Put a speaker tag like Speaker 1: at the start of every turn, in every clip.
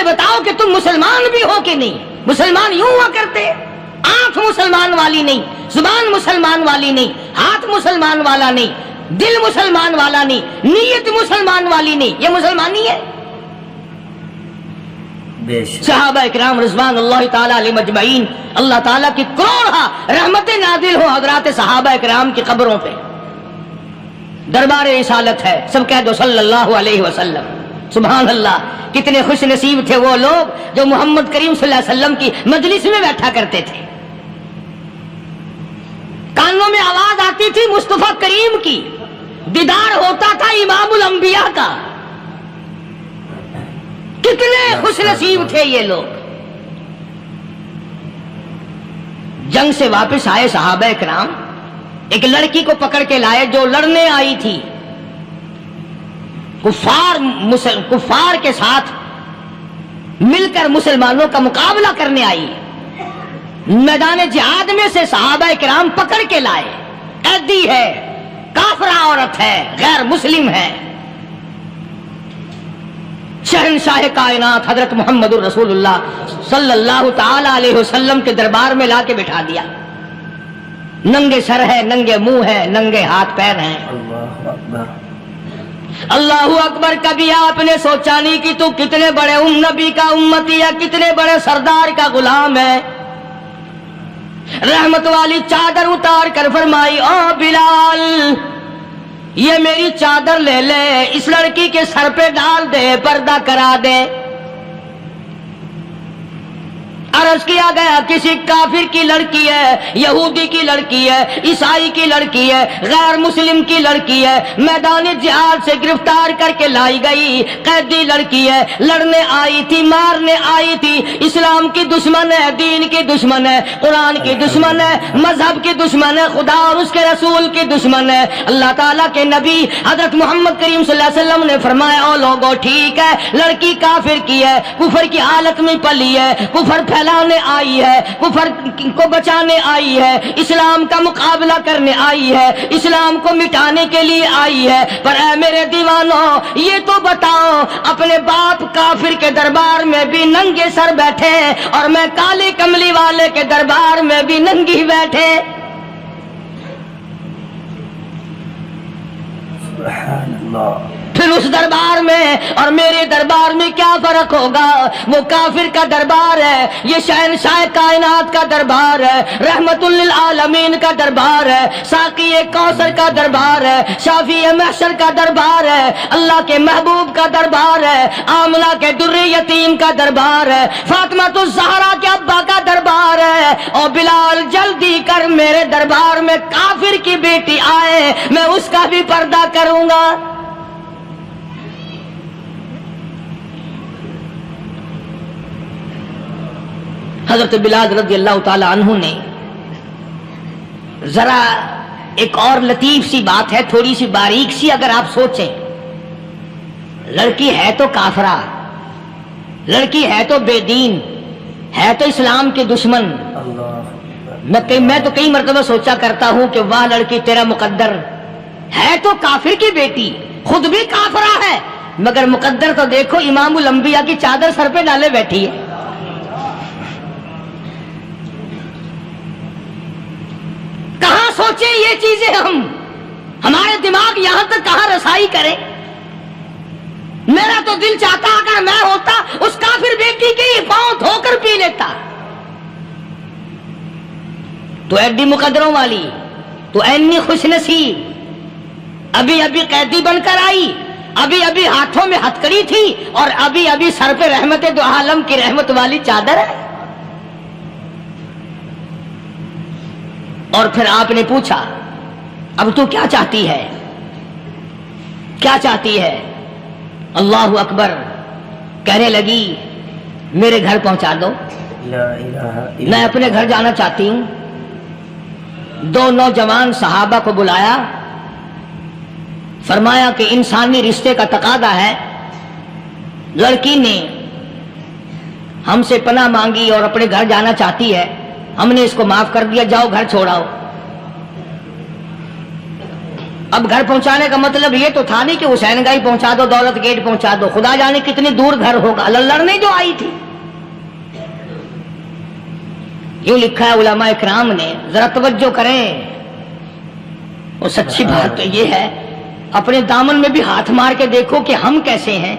Speaker 1: بتاؤ کہ تم مسلمان بھی ہو کہ نہیں؟ مسلمان یوں ہوا کرتے، آنکھ مسلمان والی نہیں، زبان مسلمان والی نہیں، ہاتھ مسلمان والا نہیں، دل مسلمان والا نہیں، نیت مسلمان والی نہیں، یہ مسلمانی ہے؟ صحابہ اکرام رضوان اللہ تعالیٰ علیہ مجمعین، اللہ تعالیٰ کی کروڑ رحمت نازل ہو حضرات صحابہ اکرام کی قبروں پہ۔ دربار رسالت ہے، سب کہہ دو صلی اللہ علیہ وسلم۔ سبحان اللہ، کتنے خوش نصیب تھے وہ لوگ جو محمد کریم صلی اللہ علیہ وسلم کی مجلس میں بیٹھا کرتے تھے۔ کانوں میں آواز آتی تھی مصطفیٰ کریم کی، دیدار ہوتا تھا امام الانبیاء کا۔ کتنے خوش نصیب تھے یہ لوگ۔ جنگ سے واپس آئے صحابہ اکرام، ایک لڑکی کو پکڑ کے لائے جو لڑنے آئی تھی، کفار کے ساتھ مل کر مسلمانوں کا مقابلہ کرنے آئی۔ میدان جہاد میں سے صحابہ اکرام پکڑ کے لائے، قیدی ہے، کافرہ عورت ہے، غیر مسلم ہے۔ شہنشاہ کائنات حضرت محمد الرسول اللہ صلی اللہ تعالی علیہ وسلم کے دربار میں لا کے بٹھا دیا۔ ننگے سر ہے، ننگے منہ ہے، ننگے ہاتھ پیر ہیں۔ اللہ اکبر۔ کبھی آپ نے سوچا نہیں کہ تو کتنے بڑے نبی کا امتی ہے، کتنے بڑے سردار کا غلام ہے؟ رحمت والی چادر اتار کر فرمائی، او بلال یہ میری چادر لے لے، اس لڑکی کے سر پہ ڈال دے، پردہ کرا دے۔ عرض کیا گیا کسی کافر کی لڑکی ہے، یہودی کی لڑکی ہے، عیسائی کی لڑکی ہے، غیر مسلم کی لڑکی ہے، میدان جہاد سے گرفتار کر کے لائی گئی، قیدی لڑکی ہے، لڑنے آئی تھی، مارنے آئی تھی، اسلام کی دشمن ہے، دین کی دشمن ہے، قرآن کی دشمن ہے، مذہب کی دشمن ہے، خدا اور اس کے رسول کی دشمن ہے۔ اللہ تعالیٰ کے نبی حضرت محمد کریم صلی اللہ علیہ وسلم نے فرمایا، او لوگو ٹھیک ہے لڑکی کافر کی ہے، کفر کی حالت میں پلی ہے، کفر پھیلانے آئی ہے، کفر کو بچانے آئی ہے، اسلام کا مقابلہ کرنے آئی ہے، اسلام کو مٹانے کے لیے آئی ہے، پر اے میرے دیوانوں یہ تو بتاؤ، اپنے باپ کافر کے دربار میں بھی ننگے سر بیٹھے اور میں کالی کملی والے کے دربار میں بھی ننگی بیٹھے۔
Speaker 2: سبحان اللہ۔
Speaker 1: پھر اس دربار میں اور میرے دربار میں کیا فرق ہوگا؟ وہ کافر کا دربار ہے، یہ شہنشاہ کائنات کا دربار ہے، رحمت للعالمین کا دربار ہے، ساقی کوثر کا دربار ہے، شافی محشر کا دربار ہے، اللہ کے محبوب کا دربار ہے، آمنہ کے در یتیم کا دربار ہے، فاطمہ الزہرا کے ابا کا دربار ہے۔ اور بلال جلدی کر، میرے دربار میں کافر کی بیٹی آئے، میں اس کا بھی پردہ کروں گا۔ حضرت بلال رضی اللہ تعالی عنہ نے ذرا ایک اور لطیف سی بات ہے، تھوڑی سی باریک سی، اگر آپ سوچیں، لڑکی ہے تو کافرہ، لڑکی ہے تو بے دین، ہے تو اسلام کے دشمن۔ میں تو کئی مرتبہ سوچا کرتا ہوں کہ واہ لڑکی تیرا مقدر، ہے تو کافر کی بیٹی، خود بھی کافرہ ہے، مگر مقدر تو دیکھو امام الانبیاء کی چادر سر پہ ڈالے بیٹھی ہے۔ کہاں سوچیں یہ چیزیں، ہمارے دماغ یہاں تک کہاں رسائی کرے؟ میرا تو دل چاہتا اگر میں ہوتا اس کافر بیٹی کے ہی پاؤں دھو کر پی لیتا۔ تو ایڈی مقدروں والی، تو اینی خوش نصیب، ابھی ابھی قیدی بن کر آئی، ابھی ابھی ہاتھوں میں ہتکڑی تھی اور ابھی ابھی سر پہ رحمت دو عالم کی رحمت والی چادر ہے۔ اور پھر آپ نے پوچھا اب تو کیا چاہتی ہے، کیا چاہتی ہے؟ اللہ اکبر، کہنے لگی میرے گھر پہنچا دو، میں اپنے گھر جانا چاہتی ہوں۔ دو نوجوان صحابہ کو بلایا، فرمایا کہ انسانی رشتے کا تقاضا ہے، لڑکی نے ہم سے پناہ مانگی اور اپنے گھر جانا چاہتی ہے، ہم نے اس کو معاف کر دیا، جاؤ گھر چھوڑاؤ۔ اب گھر پہنچانے کا مطلب یہ تو تھا نہیں کہ حسین گائی پہنچا دو، دولت گیٹ پہنچا دو، خدا جانے کتنی دور گھر ہوگا، لڑنے جو آئی تھی. یوں لکھا ہے علماء اکرام نے، ذرا توجہ کریں. اور سچی بات تو یہ ہے، اپنے دامن میں بھی ہاتھ مار کے دیکھو کہ ہم کیسے ہیں.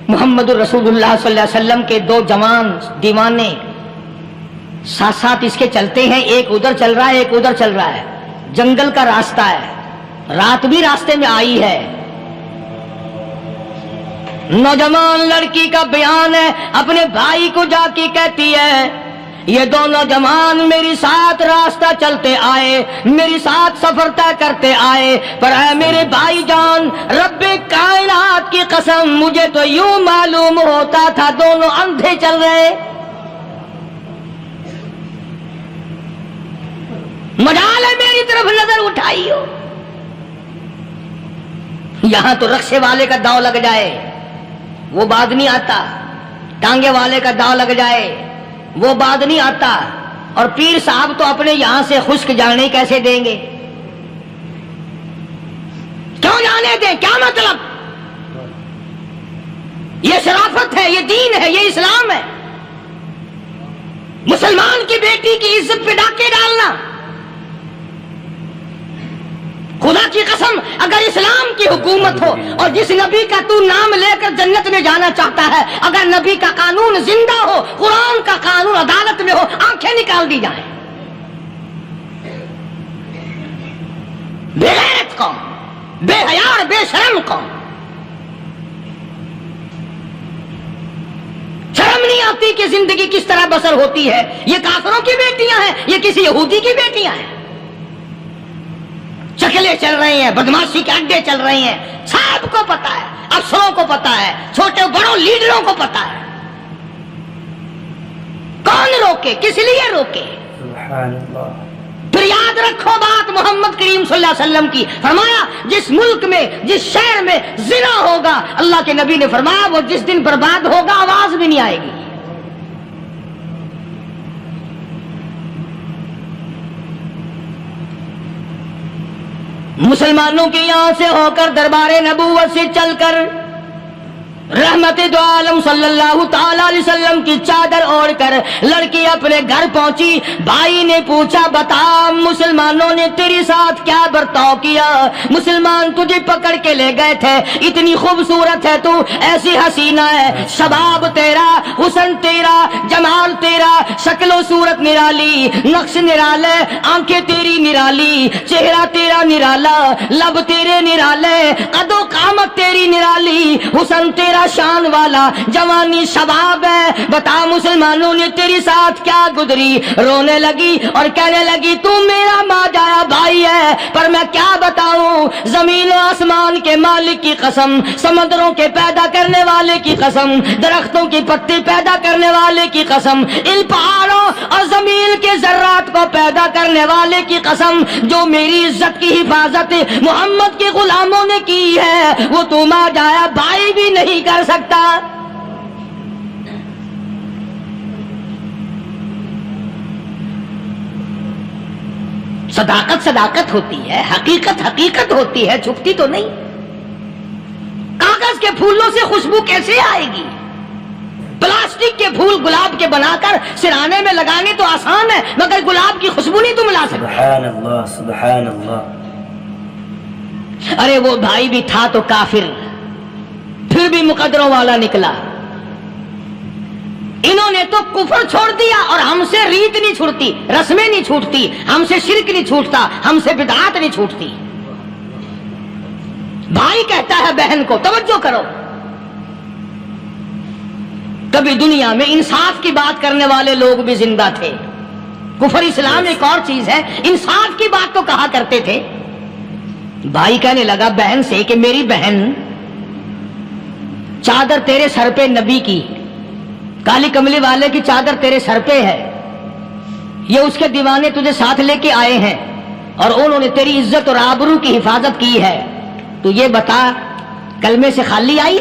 Speaker 1: محمد الرسول اللہ صلی اللہ علیہ وسلم کے دو جوان دیوانے ساتھ ساتھ اس کے چلتے ہیں، ایک ادھر چل رہا ہے ایک ادھر چل رہا ہے. جنگل کا راستہ ہے، رات بھی راستے میں آئی ہے. نوجوان لڑکی کا بیان ہے، اپنے بھائی کو جا کے کہتی ہے یہ دو نوجوان میری ساتھ راستہ چلتے آئے، میری ساتھ سفر طے کرتے آئے، پر اے میرے بھائی جان، رب کائنات کی قسم مجھے تو یوں معلوم ہوتا تھا دونوں اندھے چل رہے. مجال ہے میری طرف نظر اٹھائی ہو. یہاں تو رکشے والے کا داؤ لگ جائے وہ بعد نہیں آتا، ٹانگے والے کا داؤ لگ جائے وہ بعد نہیں آتا، اور پیر صاحب تو اپنے یہاں سے خشک جانے کیسے دیں گے؟ کیوں جانے دیں؟ کیا مطلب؟ یہ شرافت ہے، یہ دین ہے، یہ اسلام ہے. مسلمان کی بیٹی کی عزت پہ ڈاکے ڈالنا، خدا کی قسم اگر اسلام کی حکومت ہو اور جس نبی کا تو نام لے کر جنت میں جانا چاہتا ہے، اگر نبی کا قانون زندہ ہو، قرآن کا قانون عدالت میں ہو، آنکھیں نکال دی جائیں. بے غیرت قوم، بے حیا اور بے شرم قوم. شرم نہیں آتی کہ زندگی کس طرح بسر ہوتی ہے. یہ کافروں کی بیٹیاں ہیں، یہ کسی یہودی کی بیٹیاں ہیں. شکلیں چل رہی ہیں، بدماشی کے اڈے چل رہے ہیں، سب کو پتا ہے، افسروں کو پتا ہے، چھوٹے بڑوں لیڈروں کو پتا ہے. کون روکے؟ کس لیے روکے؟
Speaker 2: سبحان اللہ.
Speaker 1: پھر یاد رکھو بات محمد کریم صلی اللہ علیہ وسلم کی، فرمایا جس ملک میں جس شہر میں زنا ہوگا، اللہ کے نبی نے فرمایا وہ جس دن برباد ہوگا آواز بھی نہیں آئے گی. مسلمانوں کے یہاں سے ہو کر دربار نبوت سے چل کر رحمت دو عالم صلی اللہ تعالی علیہ وسلم کی چادر اوڑھ کر لڑکی اپنے گھر پہنچی. بھائی نے پوچھا بتا مسلمانوں نے تیرے ساتھ کیا برتاؤ کیا؟ مسلمان تجھے پکڑ کے لے گئے تھے، اتنی خوبصورت ہے تو، ایسی حسینہ ہے، شباب تیرا، حسن تیرا، جمال تیرا، شکل و صورت نرالی، نقش نرالے، آنکھیں تیری نرالی، چہرہ تیرا نرالا، لب تیرے نرالے، قد و قامت تیری نرالی، حسن تیرا شان والا، جوانی شباب ہے. بتا مسلمانوں نے تیری ساتھ کیا گزری؟ رونے لگی اور کہنے لگی تو میرا ماں جایا بھائی ہے، پر میں کیا بتاؤں، زمین و آسمان کے مالک کی قسم، سمندروں کے پیدا کرنے والے کی قسم، درختوں کی پتی پیدا کرنے والے کی قسم، ان پہاڑوں اور زمین کے ذرات کو پیدا کرنے والے کی قسم، جو میری عزت کی حفاظت محمد کے غلاموں نے کی ہے، وہ تو ماں جایا بھائی بھی نہیں کر سکتا. صداقت صداقت ہوتی ہے، حقیقت حقیقت ہوتی ہے، چھپتی تو نہیں. کاغذ کے پھولوں سے خوشبو کیسے آئے گی؟ پلاسٹک کے پھول گلاب کے بنا کر سرانے میں لگانے تو آسان ہے، مگر گلاب کی خوشبو نہیں تم لا سکتے.
Speaker 2: سبحان اللہ سبحان اللہ.
Speaker 1: ارے وہ بھائی بھی تھا تو کافر، پھر بھی مقدروں والا نکلا. انہوں نے تو کفر چھوڑ دیا، اور ہم سے ریت نہیں چھوٹتی، رسمیں نہیں چھوٹتی، ہم سے شرک نہیں چھوٹتا، ہم سے بدعات نہیں چھوٹتی. بھائی کہتا ہے بہن کو، توجہ کرو، کبھی دنیا میں انصاف کی بات کرنے والے لوگ بھی زندہ تھے. کفر اسلام ایک اور چیز ہے، انصاف کی بات تو کہا کرتے تھے. بھائی کہنے لگا بہن سے کہ میری بہن، چادر تیرے سر پہ نبی کی، کالی کملی والے کی چادر تیرے سر پہ ہے، یہ اس کے دیوانے تجھے ساتھ لے کے آئے ہیں اور انہوں نے تیری عزت اور آبرو کی حفاظت کی ہے. تو یہ بتا کلمے سے خالی آئی؟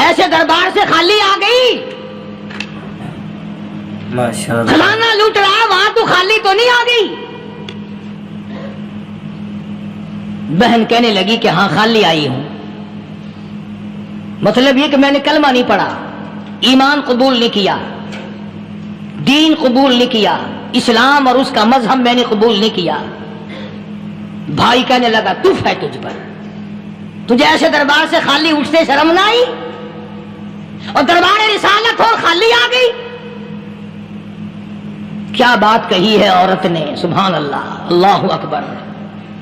Speaker 1: ایسے دربار سے خالی آ گئی؟
Speaker 2: ماشاءاللہ.
Speaker 1: خزانہ لوٹ رہا وہاں تو خالی تو نہیں آ گئی. بہن کہنے لگی کہ ہاں خالی آئی ہوں، مطلب یہ کہ میں نے کلمہ نہیں پڑھا، ایمان قبول نہیں کیا، دین قبول نہیں کیا، اسلام اور اس کا مذہب میں نے قبول نہیں کیا۔ بھائی کہنے لگا تف ہے تجھ پر، تجھے ایسے دربار سے خالی اٹھتے شرم نہ آئی، اور دربار رسالت اور خالی آ گئی؟ کیا بات کہی ہے عورت نے، سبحان اللہ، اللہ اکبر۔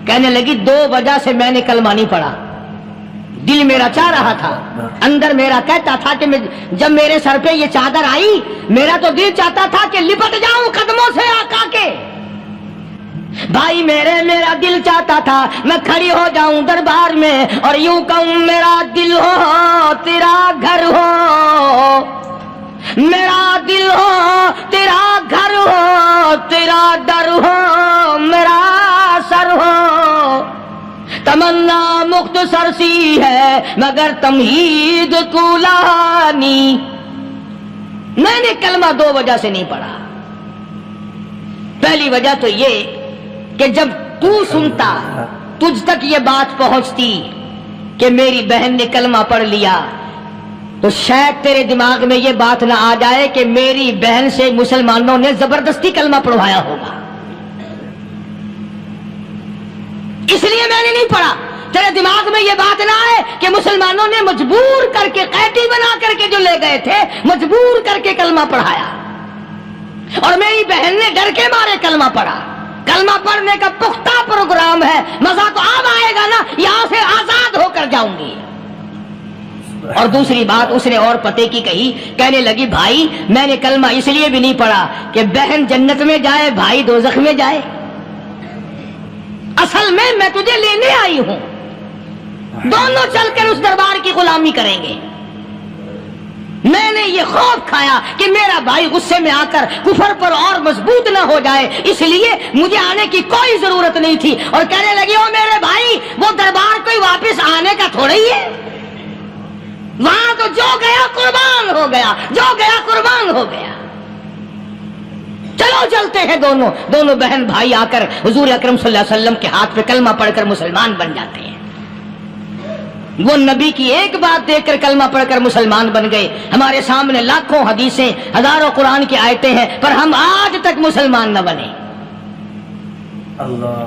Speaker 1: کہنے لگی 2 وجہ سے میں نے کلمہ نہیں پڑھا، دل میرا چاہ رہا تھا، اندر میرا کہتا تھا کہ جب میرے سر پہ یہ چادر آئی میرا تو دل چاہتا تھا کہ لپٹ جاؤں قدموں سے آقا کے۔ بھائی میرا دل چاہتا تھا میں کھڑی ہو جاؤں دربار میں اور یوں کہوں میرا دل ہو تیرا گھر ہو، میرا دل ہو تیرا گھر ہو، تیرا در ہو میرا سر ہو۔ تمنا مختصر سی ہے مگر تمہید کولانی۔ میں نے کلمہ 2 وجہ سے نہیں پڑھا۔ پہلی وجہ تو یہ کہ جب تو سنتا، تجھ تک یہ بات پہنچتی کہ میری بہن نے کلمہ پڑھ لیا، تو شاید تیرے دماغ میں یہ بات نہ آ جائے کہ میری بہن سے مسلمانوں نے زبردستی کلمہ پڑھوایا ہوگا، اس لیے میں نے نہیں پڑھا۔ تیرے دماغ میں یہ بات نہ آئے کہ مسلمانوں نے مجبور کر کے، قیدی بنا کر کے جو لے گئے تھے، مجبور کر کے کلمہ پڑھایا، اور میری بہن نے ڈر کے مارے کلمہ پڑھا۔ کلمہ پڑھنے کا پختہ پروگرام ہے، مزہ تو اب آئے گا نا، یہاں سے آزاد ہو کر جاؤں گی۔ اور دوسری بات اس نے اور پتے کی کہی، کہنے لگی بھائی میں نے کلمہ اس لیے بھی نہیں پڑھا کہ بہن جنت میں جائے بھائی دوزخ میں جائے، اصل میں تجھے لینے آئی ہوں، دونوں چل کر اس دربار کی غلامی کریں گے۔ میں نے یہ خوف کھایا کہ میرا بھائی غصے میں آ کر کفر پر اور مضبوط نہ ہو جائے، اس لیے مجھے آنے کی کوئی ضرورت نہیں تھی۔ اور کہنے لگی او میرے بھائی وہ دربار کوئی واپس آنے کا تھوڑا ہی ہے، وہاں تو جو گیا قربان ہو گیا، جو گیا قربان ہو گیا۔ چلو چلتے ہیں دونوں بہن بھائی آ کر حضور اکرم صلی اللہ علیہ وسلم کے ہاتھ پہ کلمہ پڑھ کر مسلمان بن جاتے ہیں۔ وہ نبی کی ایک بات دیکھ کر کلمہ پڑھ کر مسلمان بن گئے۔ ہمارے سامنے لاکھوں حدیثیں، ہزاروں قرآن کی آیتیں ہیں، پر ہم آج تک مسلمان نہ بنے۔
Speaker 2: اللہ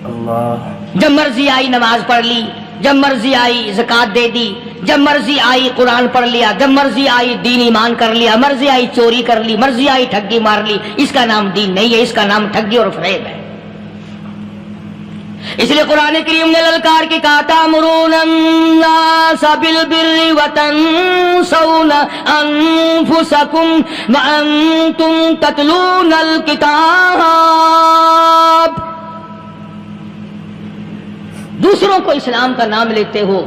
Speaker 2: اللہ،
Speaker 1: جب مرضی آئی نماز پڑھ لی، جب مرضی آئی زکات دے دی، جب مرضی آئی قرآن پڑھ لیا، جب مرضی آئی دین ایمان کر لیا، مرضی آئی چوری کر لی، مرضی آئی ٹھگی مار لی۔ اس کا نام دین نہیں ہے، اس کا نام ٹھگی اور فریب ہے۔ اس لیے قرآن کریم نے للکار کے کہا تأمرون الناس بالبر وتنسون انفسکم وانتم تتلون الکتاب۔ دوسروں کو اسلام کا نام لیتے ہو،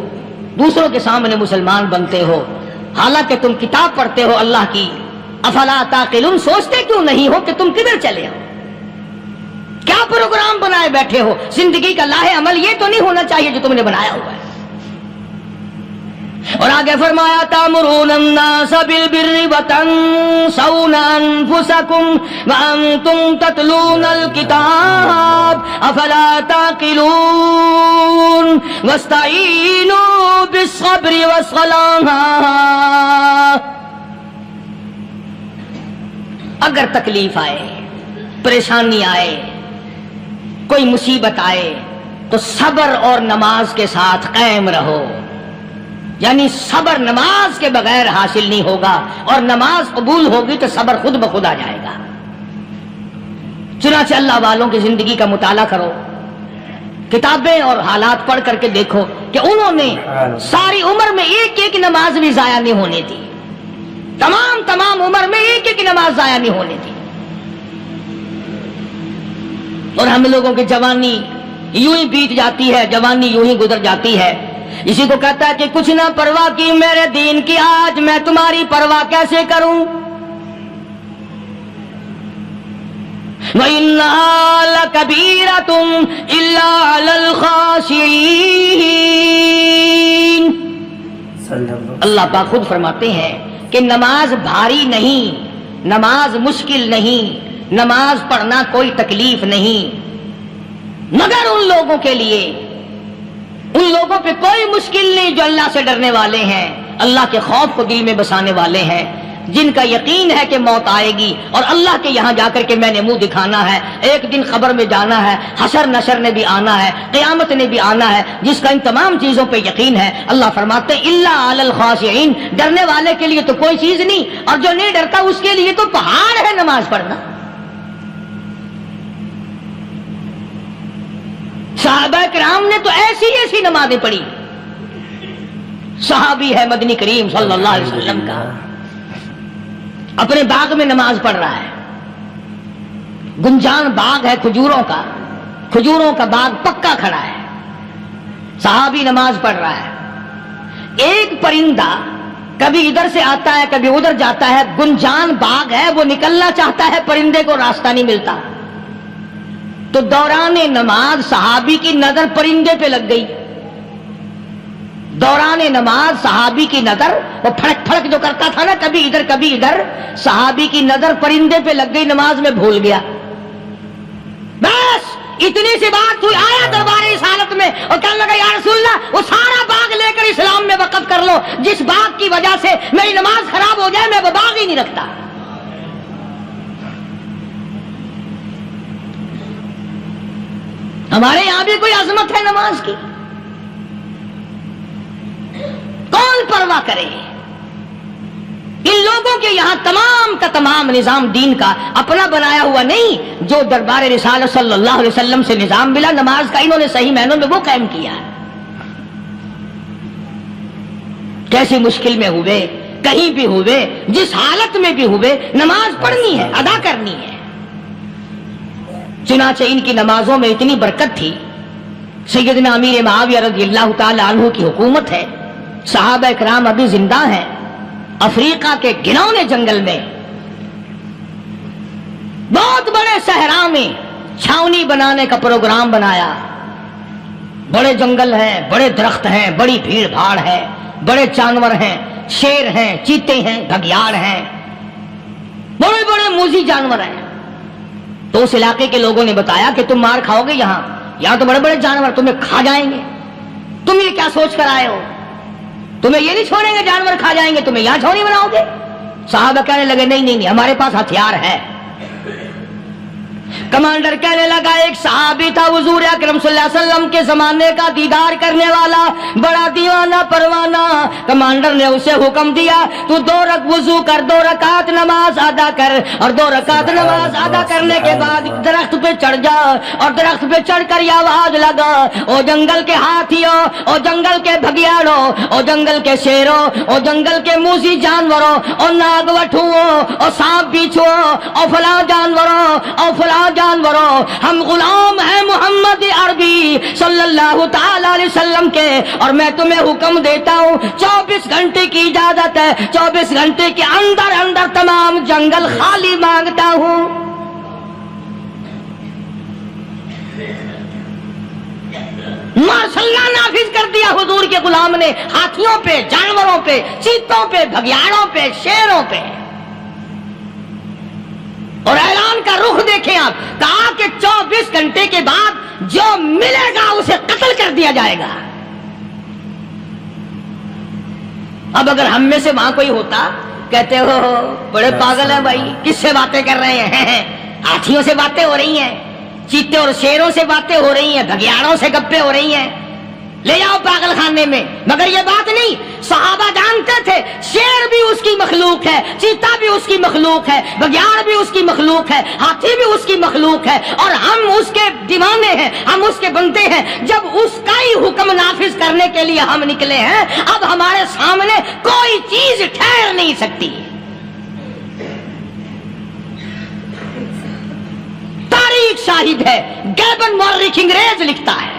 Speaker 1: دوسروں کے سامنے مسلمان بنتے ہو، حالانکہ تم کتاب پڑھتے ہو اللہ کی۔ افلا تعقلون، سوچتے کیوں نہیں ہو کہ تم کدھر چلے ہو؟ کیا پروگرام بنائے بیٹھے ہو؟ زندگی کا لاہ عمل یہ تو نہیں ہونا چاہیے جو تم نے بنایا ہوا ہے۔ اور آگے فرمایا تأمرون الناس بالبر وتنسون انفسکم وانتم تتلون الکتاب افلا تعقلون واستعینوا بالصبر والصلاة۔ اگر تکلیف آئے، پریشانی آئے، کوئی مصیبت آئے تو صبر اور نماز کے ساتھ قائم رہو۔ یعنی صبر نماز کے بغیر حاصل نہیں ہوگا، اور نماز قبول ہوگی تو صبر خود بخود آ جائے گا۔ چنانچہ اللہ والوں کی زندگی کا مطالعہ کرو، کتابیں اور حالات پڑھ کر کے دیکھو کہ انہوں نے ساری عمر میں ایک ایک نماز بھی ضائع نہیں ہونے دی، تمام عمر میں ایک ایک نماز ضائع نہیں ہونے دی۔ اور ہم لوگوں کی جوانی یوں ہی بیت جاتی ہے، جوانی یوں ہی گزر جاتی ہے۔ اسی کو کہتا ہے کہ کچھ نہ پرواہ کی میرے دین کی، آج میں تمہاری پرواہ کیسے کروں؟ وَإِنَّهَا لَكَبِيرَةٌ إِلَّا عَلَى الْخَاشِعِينَ۔ اللہ پاک خود فرماتے ہیں کہ نماز بھاری نہیں، نماز مشکل نہیں، نماز پڑھنا کوئی تکلیف نہیں، مگر ان لوگوں کے لیے ان لوگوں پہ کوئی مشکل نہیں جو اللہ سے ڈرنے والے ہیں، اللہ کے خوف کو دل میں بسانے والے ہیں، جن کا یقین ہے کہ موت آئے گی اور اللہ کے یہاں جا کر کے میں نے منہ دکھانا ہے، ایک دن قبر میں جانا ہے، حشر نشر نے بھی آنا ہے، قیامت نے بھی آنا ہے، جس کا ان تمام چیزوں پہ یقین ہے۔ اللہ فرماتے ہیں الا علی الخاشعین، ڈرنے والے کے لیے تو کوئی چیز نہیں، اور جو نہیں ڈرتا اس کے لیے تو پہاڑ ہے نماز پڑھنا۔ صحابہ کرام نے تو ایسی ایسی نمازیں پڑھی۔ صحابی ہے مدنی کریم صلی اللہ علیہ وسلم کا، اپنے باغ میں نماز پڑھ رہا ہے، گنجان باغ ہے کھجوروں کا باغ پکا کھڑا ہے، صحابی نماز پڑھ رہا ہے۔ ایک پرندہ کبھی ادھر سے آتا ہے کبھی ادھر جاتا ہے، گنجان باغ ہے، وہ نکلنا چاہتا ہے، پرندے کو راستہ نہیں ملتا، تو دوران نماز صحابی کی نظر پرندے پہ لگ گئی۔ دوران نماز صحابی کی نظر، وہ پھڑک پھڑک جو کرتا تھا نا کبھی ادھر، صحابی کی نظر پرندے پہ لگ گئی، نماز میں بھول گیا۔ بس اتنی سی بات ہوئی، آیا دربار رسالت میں اور کہنے لگا یا رسول اللہ، وہ سارا باغ لے کر اسلام میں وقف کر لو، جس باغ کی وجہ سے میری نماز خراب ہو جائے میں وہ باغ ہی نہیں رکھتا۔ ہمارے یہاں بھی کوئی عظمت ہے نماز کی؟ کون پرواہ کرے؟ ان لوگوں کے یہاں تمام کا تمام نظام دین کا اپنا بنایا ہوا نہیں، جو دربار رسالت صلی اللہ علیہ وسلم سے نظام ملا نماز کا، انہوں نے صحیح معنوں میں وہ قائم کیا ہے۔ کیسی مشکل میں ہوئے، کہیں بھی ہوئے، جس حالت میں بھی ہوئے، نماز پڑھنی ہے، ادا کرنی ہے۔ چنانچہ ان کی نمازوں میں اتنی برکت تھی، سیدنا امیر معاویہ رضی اللہ تعالی عنہ کی حکومت ہے، صحابہ کرام ابھی زندہ ہیں، افریقہ کے گھنونے جنگل میں بہت بڑے صحرا میں چھاونی بنانے کا پروگرام بنایا۔ بڑے جنگل ہیں، بڑے درخت ہیں، بڑی بھیڑ بھاڑ ہے، بڑے جانور ہیں، شیر ہیں، چیتے ہیں، گھگیاڑ ہیں، بڑے بڑے موذی جانور ہیں۔ تو اس علاقے کے لوگوں نے بتایا کہ تم مار کھاؤ گے، یہاں تو بڑے بڑے جانور تمہیں کھا جائیں گے، تم یہ کیا سوچ کر آئے ہو؟ تمہیں یہ نہیں چھوڑیں گے، جانور کھا جائیں گے، تمہیں یہاں چھوڑی بناؤ گے؟ صحابہ کہنے لگے نہیں، ہمارے پاس ہتھیار ہے۔ کمانڈر کہنے لگا، ایک صحابی تھا حضور اکرم صلی اللہ علیہ وسلم کے زمانے کا دیدار کرنے والا، بڑا دیوانہ پروانہ۔ کمانڈر نے اسے حکم دیا، تو 2 وضو کر، 2 رکعت نماز ادا کر، اور 2 رکعت نماز ادا کرنے کے بعد درخت پہ چڑھ جا، اور درخت پہ چڑھ کر یہ آواز لگا، او جنگل کے ہاتھیوں، او جنگل کے بھگیاڑوں، او جنگل کے شیروں، او جنگل کے موذی جانوروں، او ناگ وٹھوؤں، او سانپ بیچھوں، او فلاں جانوروں، او فلاں جانوروں، ہم غلام ہیں محمد عربی صلی اللہ تعالی علیہ وسلم کے، اور میں تمہیں حکم دیتا ہوں 24 گھنٹے کی اجازت ہے، 24 گھنٹے کے اندر تمام جنگل خالی مانگتا ہوں۔ ماشاء اللہ نافذ کر دیا حضور کے غلام نے، ہاتھیوں پہ، جانوروں پہ، چیتوں پہ، بھگیاڑوں پہ، شیروں پہ۔ اور اعلان کا رخ دیکھیں آپ، کہا کہ 24 گھنٹے کے بعد جو ملے گا اسے قتل کر دیا جائے گا۔ اب اگر ہم میں سے وہاں کوئی ہوتا، کہتے ہو بڑے پاگل ہیں بھائی، کس سے باتیں کر رہے ہیں؟ ہاتھیوں سے باتیں ہو رہی ہیں، چیتے اور شیروں سے باتیں ہو رہی ہیں، بھگیاڑوں سے گپیں ہو رہی ہیں، لے جاؤ پاگل خانے میں۔ مگر یہ بات نہیں، صحابہ جانتے تھے شیر بھی اس کی مخلوق ہے، چیتا بھی اس کی مخلوق ہے، بگیاڑ بھی اس کی مخلوق ہے، ہاتھی بھی اس کی مخلوق ہے، اور ہم اس کے دیوانے ہیں، ہم اس کے بندے ہیں۔ جب اس کا ہی حکم نافذ کرنے کے لیے ہم نکلے ہیں، اب ہمارے سامنے کوئی چیز ٹھہر نہیں سکتی۔ تاریخ شاہد ہے، گیبن مورخ انگریز لکھتا ہے،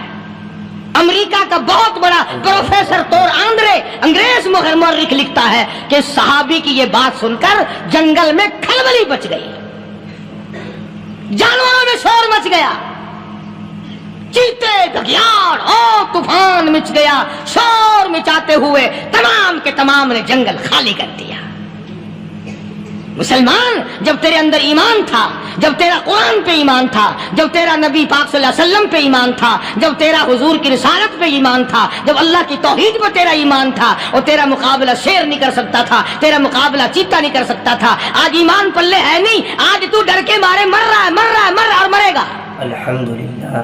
Speaker 1: امریکہ کا بہت بڑا پروفیسر تور آندرے انگریز مورخ لکھتا ہے کہ صحابی کی یہ بات سن کر جنگل میں کھلبلی مچ گئی، جانوروں میں شور مچ گیا، چیتے، بھگیاڑ اور طوفان مچ گیا، شور مچاتے ہوئے تمام کے تمام نے جنگل خالی کر دیا۔ مسلمان جب تیرے اندر ایمان تھا، جب تیرا قرآن پہ ایمان تھا، جب تیرا نبی پاک صلی اللہ علیہ وسلم پہ ایمان تھا، جب تیرا حضور کی رسالت پہ ایمان تھا، جب اللہ کی توحید پہ تیرا ایمان تھا، اور تیرا مقابلہ شیر نہیں کر سکتا تھا، تیرا مقابلہ چیتا نہیں کر سکتا تھا. آج ایمان پلے ہے نہیں، آج تو ڈر کے مارے مر رہا ہے اور مرے گا.
Speaker 2: الحمدللہ.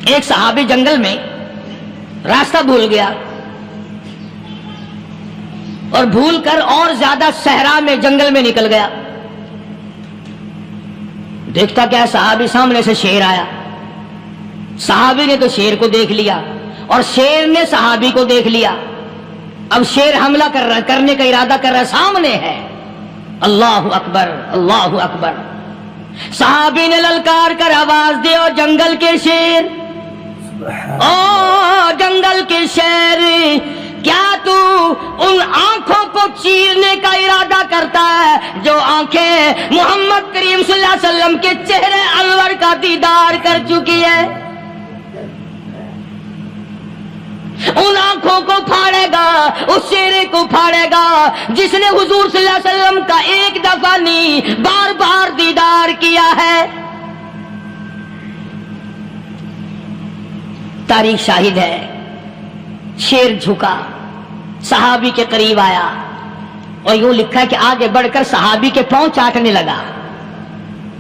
Speaker 1: ایک صحابی جنگل میں راستہ بھول گیا اور بھول کر اور زیادہ صحرا میں جنگل میں نکل گیا. دیکھتا کیا صحابی سامنے سے شیر آیا. صحابی نے تو شیر کو دیکھ لیا اور شیر نے صحابی کو دیکھ لیا. اب شیر حملہ کرنے کا ارادہ کر رہا، سامنے ہے. اللہ اکبر اللہ اکبر. صحابی نے للکار کر آواز دی، او جنگل کے شیر، او جنگل کے شیر، کیا تو ان آنکھوں کو چیرنے کا ارادہ کرتا ہے جو آنکھیں محمد کریم صلی اللہ علیہ وسلم کے چہرے انور کا دیدار کر چکی ہے؟ ان آنکھوں کو پھاڑے گا، اس چہرے کو پھاڑے گا جس نے حضور صلی اللہ علیہ وسلم کا ایک دفعہ نہیں بار بار دیدار کیا ہے. تاریخ شاہد ہے. شیر جھکا، صحابی کے قریب آیا اور یوں لکھا ہے کہ آگے بڑھ کر صحابی کے پاؤں چاٹنے لگا،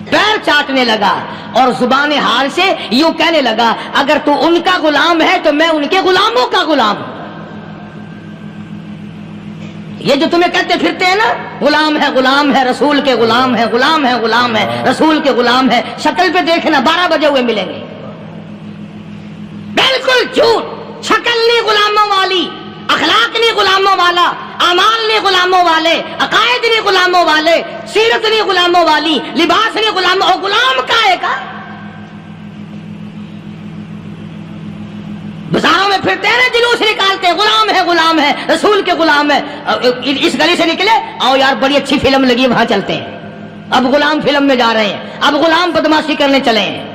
Speaker 1: پیر چاٹنے لگا اور زبان حال سے یوں کہنے لگا، اگر تو ان کا غلام ہے تو میں ان کے غلاموں کا غلام ہوں. یہ جو تمہیں کہتے پھرتے ہیں نا، غلام ہے رسول کے غلام ہے، غلام ہے رسول کے غلام ہے، شکل پہ دیکھنا 12 بجے ہوئے ملیں گے. بالکل جھوٹ. شکل نہیں غلاموں والی، اخلاق نہیں غلاموں والا، اعمال نہیں غلاموں والے، عقائد نہیں غلاموں والے، سیرت نہیں غلاموں والی، لباس نہیں غلاموں. اور غلام کائے کا؟ بازاروں میں پھرتے ہیں نا، جلوس نکالتے ہیں، غلام ہے رسول کے غلام ہے. اس گلی سے نکلے، آؤ یار بڑی اچھی فلم لگی، وہاں چلتے ہیں. اب غلام فلم میں جا رہے ہیں، اب غلام بدماشی کرنے چلے ہیں.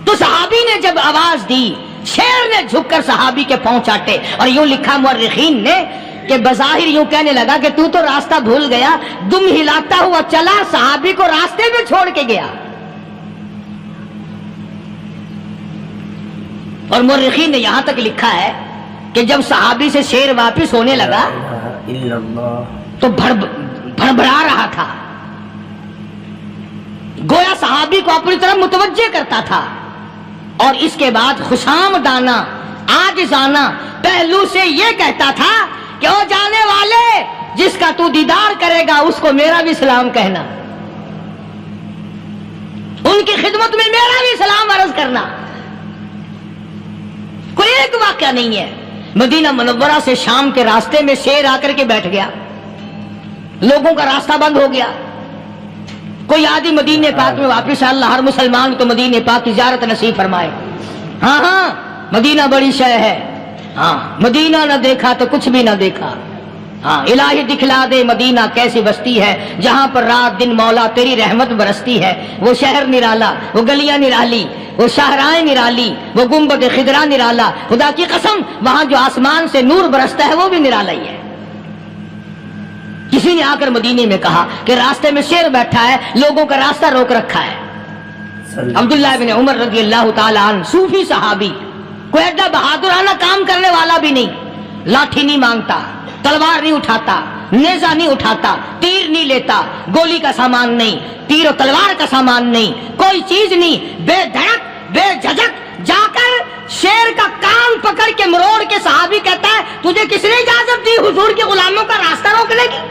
Speaker 1: تو صحابی نے جب آواز دی، شیر نے جھک کر صحابی کے پاؤں چاٹے اور یوں لکھا مورخین نے کہ بظاہر یوں کہنے لگا کہ تو راستہ بھول گیا، دم ہلاتا ہوا چلا، صحابی کو راستے میں چھوڑ کے گیا. اور مورخین نے یہاں تک لکھا ہے کہ جب صحابی سے شیر واپس ہونے لگا تو بھڑبڑا رہا تھا، گویا صحابی کو اپنی طرف متوجہ کرتا تھا. اور اس کے بعد خوشامدانہ عاجزانہ پہلو سے یہ کہتا تھا کہ او جانے والے، جس کا تو دیدار کرے گا اس کو میرا بھی سلام کہنا، ان کی خدمت میں میرا بھی سلام عرض کرنا. کوئی ایک واقعہ نہیں ہے. مدینہ منورہ سے شام کے راستے میں شیر آ کر کے بیٹھ گیا، لوگوں کا راستہ بند ہو گیا. کوئی آدمی مدینہ پاک میں واپس، اللہ ہر مسلمان کو مدینہ پاک کی زیارت نصیب فرمائے. ہاں مدینہ بڑی شے ہے. ہاں مدینہ نہ دیکھا تو کچھ بھی نہ دیکھا. ہاں الہی دکھلا دے مدینہ کیسی بستی ہے جہاں پر رات دن مولا تیری رحمت برستی ہے. وہ شہر نرالا، وہ گلیاں نرالی، وہ شاہراہیں نرالی، وہ گنبد خضرا نرالا. خدا کی قسم وہاں جو آسمان سے نور برستا ہے وہ بھی نرالا ہی ہے. کسی نے آ کر مدینے میں کہا کہ راستے میں شیر بیٹھا ہے، لوگوں کا راستہ روک رکھا ہے. عبداللہ بن عمر رضی اللہ تعالی عنہ صوفی صحابی، کوئی ایڈا بہادرانہ کام کرنے والا بھی نہیں، لاٹھی نہیں مانگتا، تلوار نہیں اٹھاتا، نیزہ نہیں اٹھاتا، تیر نہیں لیتا، گولی کا سامان نہیں، تیر و تلوار کا سامان نہیں، کوئی چیز نہیں، بے دھڑک بے جھجک جا کر شیر کا کان پکڑ کے مروڑ کے صحابی کہتا ہے، تجھے کس نے اجازت دی حضور کے غلاموں کا راستہ روکنے کی؟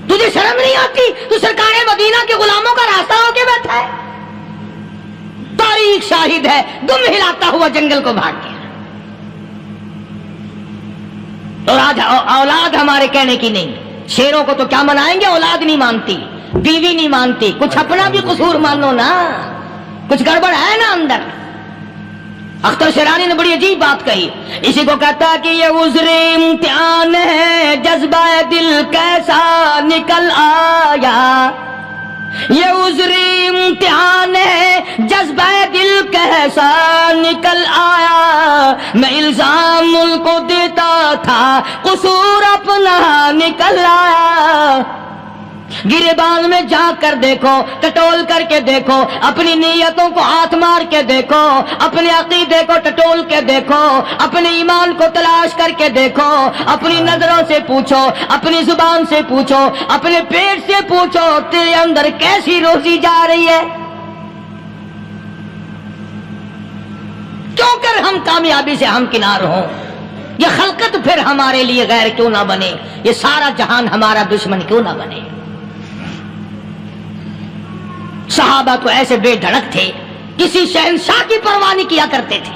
Speaker 1: تجھے شرم نہیں آتی؟ تو سرکار مدینہ کے غلاموں کا راستہ روکے بیٹھا ہے. تاریخ شاہد ہے، دم ہلاتا ہوا جنگل کو بھاگ گیا. اور آج اولاد ہمارے کہنے کی نہیں. شیروں کو تو کیا منائیں گے، اولاد نہیں مانتی، بیوی نہیں مانتی. کچھ اپنا بھی قصور مانو نا، کچھ گڑبڑ ہے نا اندر. اختر شیرانی نے بڑی عجیب بات کہی، اسی کو کہتا کہ یہ عذر امتحان ہے، جذبہ دل کیسا نکل آیا. یہ عذر امتحان ہے، جذبہ دل کیسا نکل آیا، میں الزام ملک کو دیتا تھا، قصور اپنا نکل آیا۔ گریبان میں جا کر دیکھو، ٹٹول کر کے دیکھو، اپنی نیتوں کو ہاتھ مار کے دیکھو، اپنے عقیدے کو ٹٹول کے دیکھو، اپنے ایمان کو تلاش کر کے دیکھو، اپنی نظروں سے پوچھو، اپنی زبان سے پوچھو، اپنے پیٹ سے پوچھو، تیرے اندر کیسی روزی جا رہی ہے؟ کیوں کر ہم کامیابی سے ہمکنار ہوں؟ یہ خلقت پھر ہمارے لیے غیر کیوں نہ بنے؟ یہ سارا جہان ہمارا دشمن کیوں نہ بنے؟ صحابہ تو ایسے بے دھڑک تھے، کسی شہنشاہ کی پرواہ نہیں کیا کرتے تھے،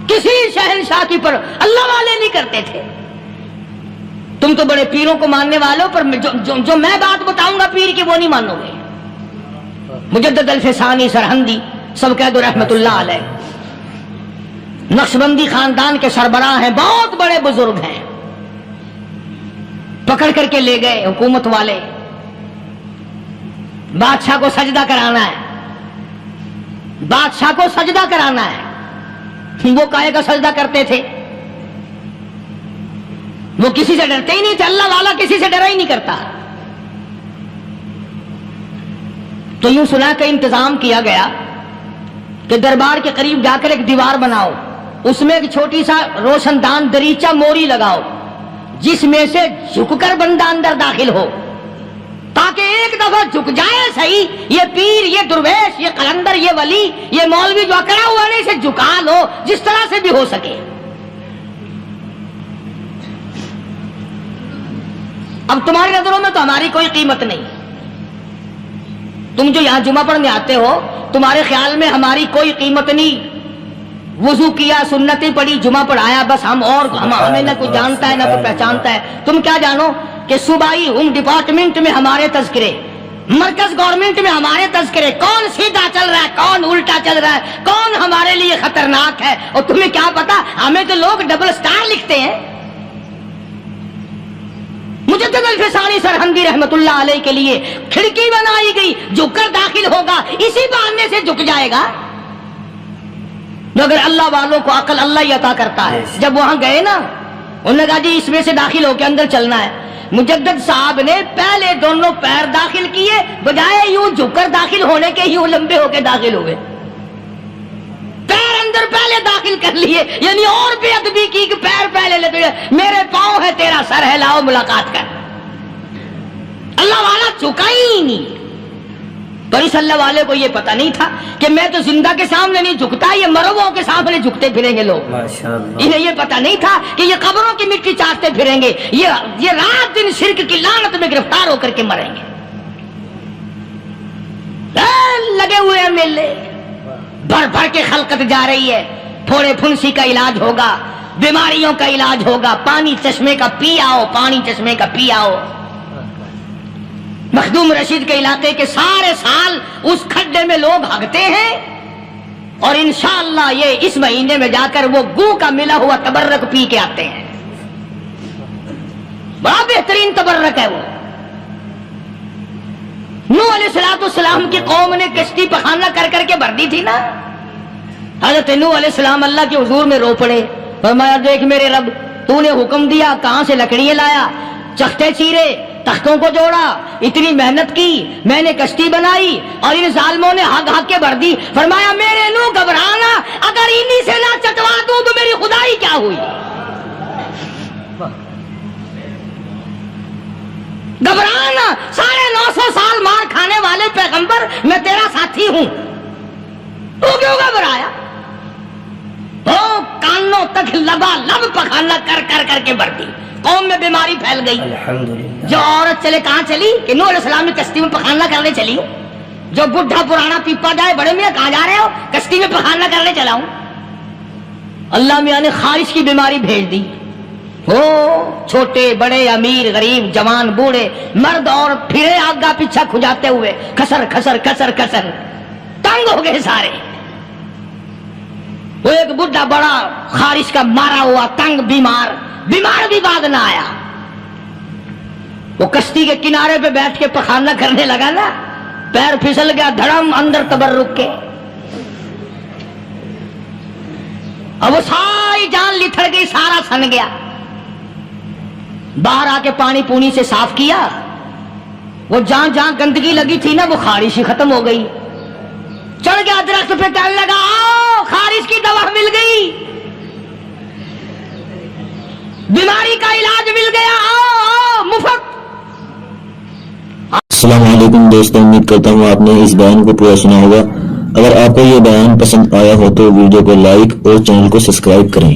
Speaker 1: کسی شہنشاہ کی پرواہ اللہ والے نہیں کرتے تھے۔ تم تو بڑے پیروں کو ماننے والوں، پر جو میں بات بتاؤں گا پیر کی وہ نہیں مانو گے۔ مجدد الفسانی سرہندی سب کہہ دو رحمت اللہ علیہ، نقشبندی خاندان کے سربراہ ہیں، بہت بڑے بزرگ ہیں، پکڑ کر کے لے گئے حکومت والے، بادشاہ کو سجدہ کرانا ہے، بادشاہ کو سجدہ کرانا ہے۔ وہ کائے کا سجدہ کرتے تھے؟ وہ کسی سے ڈرتے ہی نہیں تھے، اللہ والا کسی سے ڈرا ہی نہیں کرتا۔ تو یوں سنا کہ انتظام کیا گیا کہ دربار کے قریب جا کر ایک دیوار بناؤ، اس میں ایک چھوٹی سا روشن دان دریچہ موری لگاؤ، جس میں سے جھک کر بندہ اندر داخل ہو، تاکہ ایک دفعہ جھک جائے صحیح، یہ پیر، یہ درویش، یہ قلندر، یہ ولی، یہ مولوی جو اکڑا ہوا ہے اسے جھکا لو جس طرح سے بھی ہو سکے۔ اب تمہاری نظروں میں تو ہماری کوئی قیمت نہیں، تم جو یہاں جمعہ پڑھنے آتے ہو تمہارے خیال میں ہماری کوئی قیمت نہیں، وضو کیا، سنتیں پڑھی، جمعہ پڑھایا، بس ہمیں نہ کوئی جانتا ہے نہ کوئی پہچانتا ہے۔ تم کیا جانو کہ صوبائی ہوم ڈپارٹمنٹ میں ہمارے تذکرے، مرکز گورنمنٹ میں ہمارے تذکرے، کون سیدھا چل رہا ہے، کون الٹا چل رہا ہے، کون ہمارے لیے خطرناک ہے، اور تمہیں کیا پتا، ہمیں تو لوگ ڈبل سٹار لکھتے ہیں۔ مجدد الفسانی سرہندی رحمت اللہ علیہ کے لیے کھڑکی بنائی گئی، جھک کر داخل ہوگا، اسی بہانے سے جھک جائے گا۔ مگر اللہ والوں کو عقل اللہ ہی عطا کرتا ہے۔ جب وہاں گئے نا، انہوں نے کہا جی اس میں سے داخل ہو کے اندر چلنا ہے۔ مجدد صاحب نے پہلے دونوں پیر داخل کیے، بجائے یوں جھک کر داخل ہونے کے یوں لمبے ہو کے داخل ہوئے، پیر اندر پہلے داخل کر لیے، یعنی اور بے ادبی کی کہ پیر پہلے لیتے ہوئے، میرے پاؤں ہے تیرا سر ہے، لاؤ ملاقات کر۔ اللہ والا جھکا ہی نہیں۔ پر اس اللہ والے کو یہ پتہ نہیں تھا کہ میں تو زندہ کے سامنے نہیں جھکتا، یہ مرووں کے سامنے جھکتے پھریں گے لوگ۔ انہیں یہ پتہ نہیں تھا کہ یہ قبروں کی مٹی چاٹتے پھریں گے، یہ رات دن شرک کی لعنت میں گرفتار ہو کر کے مریں گے۔ لگے ہوئے ہیں میلے، بھر بھر کے خلقت جا رہی ہے، پھوڑے پھنسی کا علاج ہوگا، بیماریوں کا علاج ہوگا، پانی چشمے کا پی آؤ، پانی چشمے کا پی آؤ۔ مخدوم رشید کے علاقے کے سارے سال اس کھڈے میں لوگ ہگتے ہیں، اور انشاءاللہ یہ اس مہینے میں جا کر وہ گو کا ملا ہوا تبرک پی کے آتے ہیں۔ بڑا بہترین تبرک ہے وہ۔ نوح علیہ السلام کی قوم نے کشتی پخانہ کر کر کے بھر دی تھی نا، حضرت نوح علیہ السلام اللہ کے حضور میں رو پڑے، فرمایا دیکھ میرے رب، تو نے حکم دیا، کہاں سے لکڑیاں لایا، چختے چیرے، تختوں کو جوڑا، اتنی محنت کی، میں نے کشتی بنائی اور ان ظالموں نے ہگ ہگ کے بھر دی۔ فرمایا میرے نو گھبرانا، اگر انہی سے نہ چٹوا دوں تو میری خدائی کیا ہوئی؟ گھبرانا، 950 سال مار کھانے والے پیغمبر، میں تیرا ساتھی ہوں، تو کیوں گھبرایا؟ تو کانوں تک لبا لب پخانا کر کر کر کے بھر دی، قوم میں بیماری پھیل گئی۔ جو عورت چلے کہاں چلی کہ نوح علیہ السلام نے کشتی میں پخانا کرنے چلی ہوں، جو بڈھا پرانا پیپا جائے، بڑے میاں کہاں جا رہے ہو؟ کشتی میں پخانا کرنے چلا ہوں۔ اللہ میاں نے خارش کی بیماری بھیج دی، ہو چھوٹے بڑے، امیر غریب، جوان بوڑھے، مرد اور پھرے آگا پیچھا کھجاتے ہوئے، کسر کسر کسر کسر، تنگ ہو گئے سارے۔ وہ ایک بڈھا بڑا خارش کا مارا ہوا تنگ بیمار بھی بعد نہ آیا، وہ کشتی کے کنارے پہ بیٹھ کے پخانا کرنے لگا نا، پیر پھسل گیا، دھڑم اندر تبرک کے، اور وہ ساری جان لتھڑ گئی، سارا سن گیا. باہر آ کے پانی پونی سے صاف کیا، وہ جہاں جہاں گندگی لگی تھی نا وہ خارش ہی ختم ہو گئی. چڑھ گیا درخت پہ، کہنے لگا آؤ خارش کی دوا مل گئی، بیماری کا علاج مل گیا، آؤ آؤ مفت.
Speaker 3: السلام علیکم دوستوں، امید کرتا ہوں آپ نے اس بیان کو پورا سنا ہوگا. اگر آپ کو یہ بیان پسند آیا ہو تو ویڈیو کو لائک اور چینل کو سبسکرائب کریں.